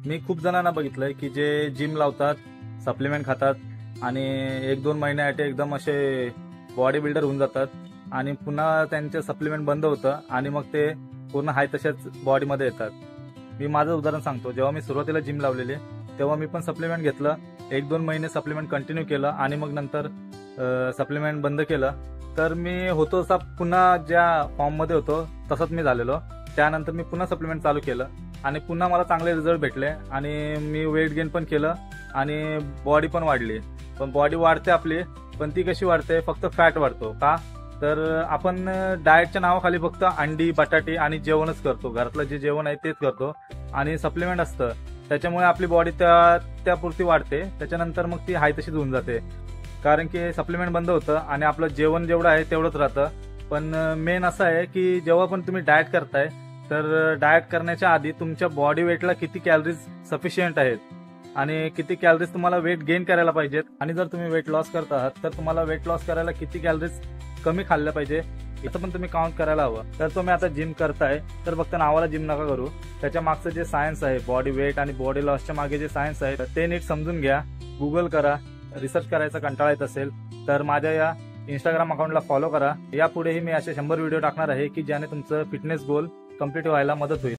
मी खूप जणांना बघितलंय की जे जिम लावतात, सप्लिमेंट खातात आणि 1-2 महिन्यासाठी एकदम असे बॉडी बिल्डर होऊन जातात आणि पुन्हा त्यांचे सप्लिमेंट बंद होतं आणि मग ते पूर्ण हाय तशाच बॉडीमध्ये येतात. मी माझं उदाहरण सांगतो. जेव्हा मी सुरुवातीला जिम लावलेली तेव्हा मी पण सप्लिमेंट घेतलं, 1-2 महिने सप्लिमेंट कंटिन्यू केलं आणि मग नंतर सप्लिमेंट बंद केलं. तर मी होतो तसा पुन्हा ज्या फॉर्ममध्ये होतो तसंच मी झालेलो. त्यानंतर मी पुन्हा सप्लिमेंट चालू केलं आणि पुन्हा मला चांगले रिझल्ट भेटले आणि मी वेट गेन पण केलं आणि बॉडी पण वाढली. पण बॉडी वाढते आपली, पण ती कशी वाढते? फक्त फॅट वाढतो. का? तर आपण डाएटच्या नावाखाली फक्त अंडी, बटाटे आणि जेवणच करतो. घरातलं जे जेवण आहे तेच करतो आणि सप्लिमेंट असतं. त्याच्यामुळे आपली बॉडी त्यापुरती वाढते. त्याच्यानंतर मग ती हाय तशीच होऊन जाते. कारण की सप्लिमेंट बंद होतं आणि आपलं जेवण जेवढं आहे तेवढंच राहतं. पण मेन असं आहे की जेव्हा पण तुम्ही डाएट करताय तर डाएट करण्याच्या आधी तुमच्या बॉडी वेटला किती कॅलरीज सफिशियंट आहेत आणि किती कॅलरीज तुम्हाला वेट गेन करायला पाहिजेत आणि जर तुम्ही वेट लॉस करत आहात तर तुम्हाला वेट लॉस करायला किती कॅलरीज कमी खाल्ल्या पाहिजे याचं पण तुम्ही काउंट करायला हवं. तर तुम्ही आता जिम करताय तर फक्त नावाला जिम नका करू. त्याच्या मागचं जे सायन्स आहे, बॉडी वेट आणि बॉडी लॉसच्या मागे जे सायन्स आहे ते नीट समजून घ्या. गुगल करा. रिसर्च करायचा कंटाळा येत असेल तर माझ्या या इंस्टाग्राम अकाउंटला फॉलो करा. यापुढेही मी असे 100 व्हिडिओ टाकणार आहे की ज्याने तुमचं फिटनेस गोल कम्प्लीट व्हायला मदत होईल.